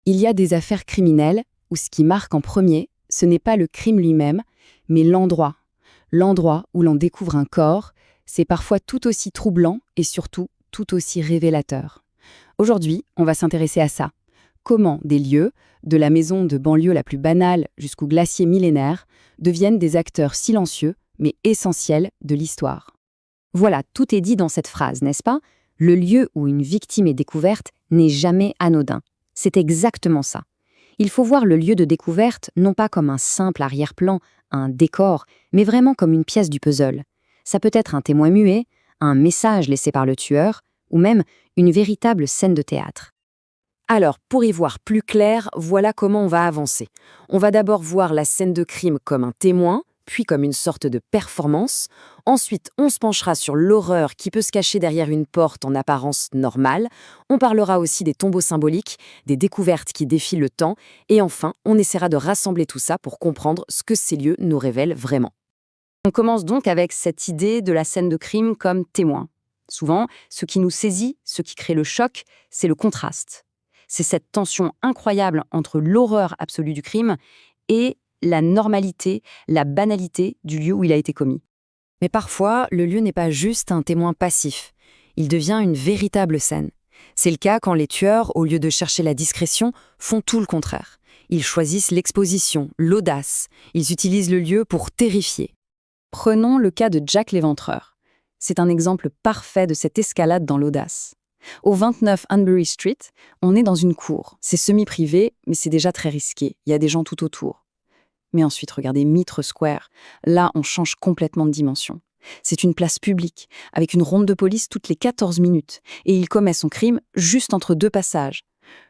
Il y a des affaires criminelles où ce qui marque en premier, ce n'est pas le crime lui-même, mais l'endroit. L'endroit où l'on découvre un corps, c'est parfois tout aussi troublant et surtout tout aussi révélateur. Aujourd'hui, on va s'intéresser à ça. Comment des lieux, de la maison de banlieue la plus banale jusqu'au glacier millénaire, deviennent des acteurs silencieux mais essentiels de l'histoire. Voilà, tout est dit dans cette phrase, n'est-ce pas? Le lieu où une victime est découverte n'est jamais anodin. C'est exactement ça. Il faut voir le lieu de découverte non pas comme un simple arrière-plan, un décor, mais vraiment comme une pièce du puzzle. Ça peut être un témoin muet, un message laissé par le tueur, ou même une véritable scène de théâtre. Alors, pour y voir plus clair, voilà comment on va avancer. On va d'abord voir la scène de crime comme un témoin, puis comme une sorte de performance. Ensuite, on se penchera sur l'horreur qui peut se cacher derrière une porte en apparence normale. On parlera aussi des tombeaux symboliques, des découvertes qui défient le temps. Et enfin, on essaiera de rassembler tout ça pour comprendre ce que ces lieux nous révèlent vraiment. On commence donc avec cette idée de la scène de crime comme témoin. Souvent, ce qui nous saisit, ce qui crée le choc, c'est le contraste. C'est cette tension incroyable entre l'horreur absolue du crime et la normalité, la banalité du lieu où il a été commis. Mais parfois, le lieu n'est pas juste un témoin passif. Il devient une véritable scène. C'est le cas quand les tueurs, au lieu de chercher la discrétion, font tout le contraire. Ils choisissent l'exposition, l'audace. Ils utilisent le lieu pour terrifier. Prenons le cas de Jack l'Éventreur. C'est un exemple parfait de cette escalade dans l'audace. Au 29 Hanbury Street, on est dans une cour. C'est semi-privé, mais c'est déjà très risqué. Il y a des gens tout autour. Mais ensuite, regardez Mitre Square. Là, on change complètement de dimension. C'est une place publique, avec une ronde de police toutes les 14 minutes. Et il commet son crime juste entre deux passages.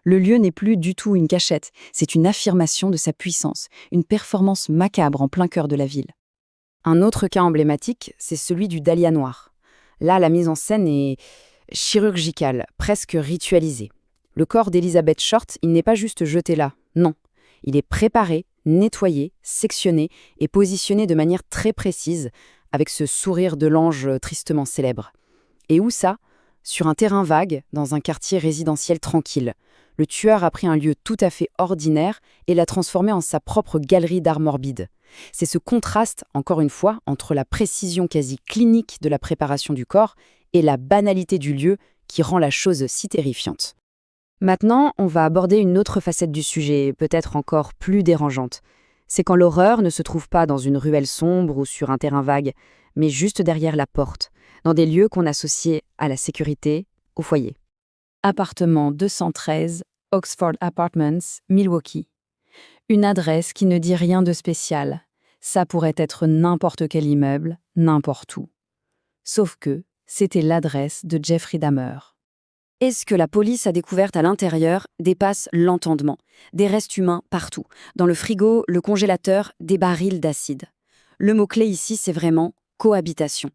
Le lieu n'est plus du tout une cachette. C'est une affirmation de sa puissance, une performance macabre en plein cœur de la ville. Un autre cas emblématique, c'est celui du Dahlia noir. Là, la mise en scène est chirurgicale, presque ritualisée. Le corps d'Elizabeth Short, il n'est pas juste jeté là, non. Il est préparé, nettoyé, sectionné et positionné de manière très précise, avec ce sourire de l'ange tristement célèbre. Et où ça? Sur un terrain vague, dans un quartier résidentiel tranquille. Le tueur a pris un lieu tout à fait ordinaire et l'a transformé en sa propre galerie d'art morbide. C'est ce contraste, encore une fois, entre la précision quasi clinique de la préparation du corps et la banalité du lieu qui rend la chose si terrifiante. Maintenant, on va aborder une autre facette du sujet, peut-être encore plus dérangeante. C'est quand l'horreur ne se trouve pas dans une ruelle sombre ou sur un terrain vague, mais juste derrière la porte, dans des lieux qu'on associe à la sécurité, au foyer. Appartement 213, Oxford Apartments, Milwaukee. Une adresse qui ne dit rien de spécial. Ça pourrait être n'importe quel immeuble, n'importe où. Sauf que c'était l'adresse de Jeffrey Dahmer. Et ce que la police a découvert à l'intérieur dépasse l'entendement. Des restes humains partout. Dans le frigo, le congélateur, des barils d'acide. Le mot-clé ici, c'est vraiment cohabitation.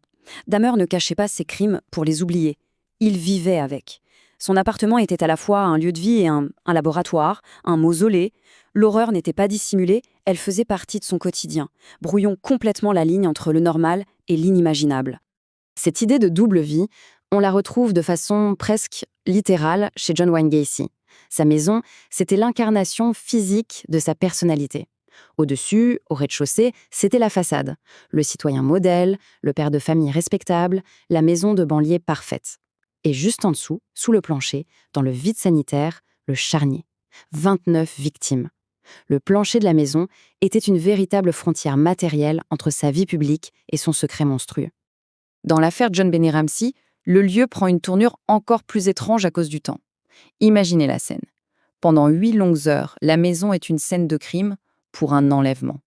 Dahmer ne cachait pas ses crimes pour les oublier. Il vivait avec. Son appartement était à la fois un lieu de vie et un laboratoire, un mausolée. L'horreur n'était pas dissimulée, elle faisait partie de son quotidien, brouillant complètement la ligne entre le normal et l'inimaginable. Cette idée de double vie, on la retrouve de façon presque littérale chez John Wayne Gacy. Sa maison, c'était l'incarnation physique de sa personnalité. Au-dessus, au rez-de-chaussée, c'était la façade. Le citoyen modèle, le père de famille respectable, la maison de banlieue parfaite. Et juste en dessous, sous le plancher, dans le vide sanitaire, le charnier. 29 victimes. Le plancher de la maison était une véritable frontière matérielle entre sa vie publique et son secret monstrueux. Dans l'affaire John Benny Ramsey, le lieu prend une tournure encore plus étrange à cause du temps. Imaginez la scène. Pendant 8 longues heures, la maison est une scène de crime pour un enlèvement.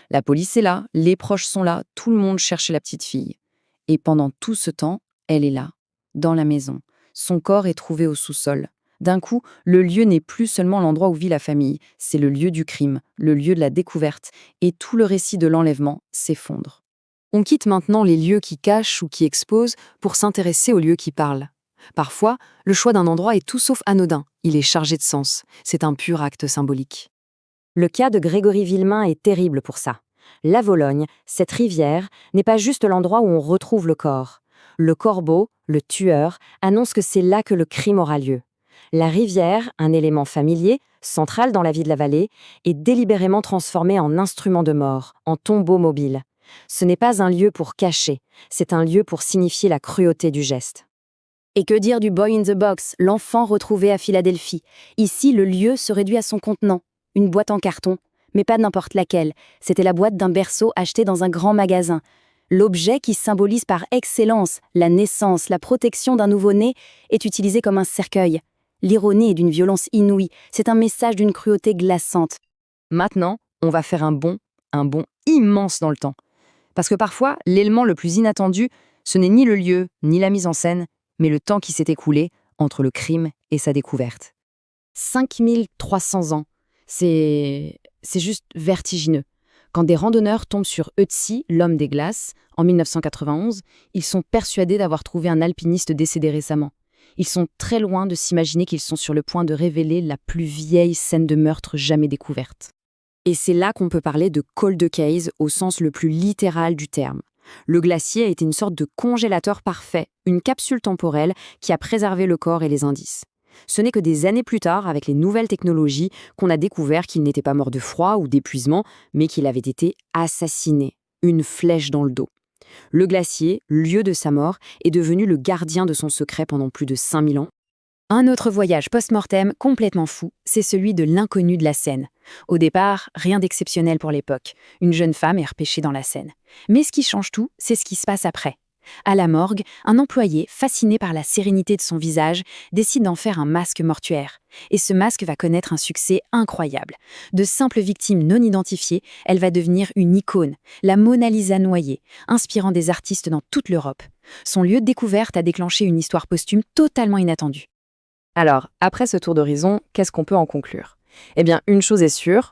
La police est là, les proches sont là, tout le monde cherche la petite fille. Et pendant tout ce temps, elle est là, dans la maison. Son corps est trouvé au sous-sol. D'un coup, le lieu n'est plus seulement l'endroit où vit la famille, c'est le lieu du crime, le lieu de la découverte, et tout le récit de l'enlèvement s'effondre. On quitte maintenant les lieux qui cachent ou qui exposent pour s'intéresser aux lieux qui parlent. Parfois, le choix d'un endroit est tout sauf anodin, il est chargé de sens, c'est un pur acte symbolique. Le cas de Grégory Villemain est terrible pour ça. La Vologne, cette rivière, n'est pas juste l'endroit où on retrouve le corps. Le corbeau, le tueur, annonce que c'est là que le crime aura lieu. La rivière, un élément familier, central dans la vie de la vallée, est délibérément transformé en instrument de mort, en tombeau mobile. Ce n'est pas un lieu pour cacher, c'est un lieu pour signifier la cruauté du geste. Et que dire du Boy in the Box, l'enfant retrouvé à Philadelphie? Ici, le lieu se réduit à son contenant, une boîte en carton, mais pas n'importe laquelle. C'était la boîte d'un berceau acheté dans un grand magasin. L'objet qui symbolise par excellence la naissance, la protection d'un nouveau-né, est utilisé comme un cercueil. L'ironie est d'une violence inouïe, c'est un message d'une cruauté glaçante. Maintenant, on va faire un bond immense dans le temps. Parce que parfois, l'élément le plus inattendu, ce n'est ni le lieu, ni la mise en scène, mais le temps qui s'est écoulé entre le crime et sa découverte. 5300 ans. C'est juste vertigineux. Quand des randonneurs tombent sur Ötzi, l'homme des glaces, en 1991, ils sont persuadés d'avoir trouvé un alpiniste décédé récemment. Ils sont très loin de s'imaginer qu'ils sont sur le point de révéler la plus vieille scène de meurtre jamais découverte. Et c'est là qu'on peut parler de cold case au sens le plus littéral du terme. Le glacier a été une sorte de congélateur parfait, une capsule temporelle qui a préservé le corps et les indices. Ce n'est que des années plus tard, avec les nouvelles technologies, qu'on a découvert qu'il n'était pas mort de froid ou d'épuisement, mais qu'il avait été assassiné, une flèche dans le dos. Le glacier, lieu de sa mort, est devenu le gardien de son secret pendant plus de 5000 ans. Un autre voyage post-mortem complètement fou, c'est celui de l'inconnu de la Seine. Au départ, rien d'exceptionnel pour l'époque. Une jeune femme est repêchée dans la Seine. Mais ce qui change tout, c'est ce qui se passe après. À la morgue, un employé, fasciné par la sérénité de son visage, décide d'en faire un masque mortuaire. Et ce masque va connaître un succès incroyable. De simple victime non identifiée, elle va devenir une icône, la Mona Lisa noyée, inspirant des artistes dans toute l'Europe. Son lieu de découverte a déclenché une histoire posthume totalement inattendue. Alors, après ce tour d'horizon, qu'est-ce qu'on peut en conclure? Eh bien, une chose est sûre,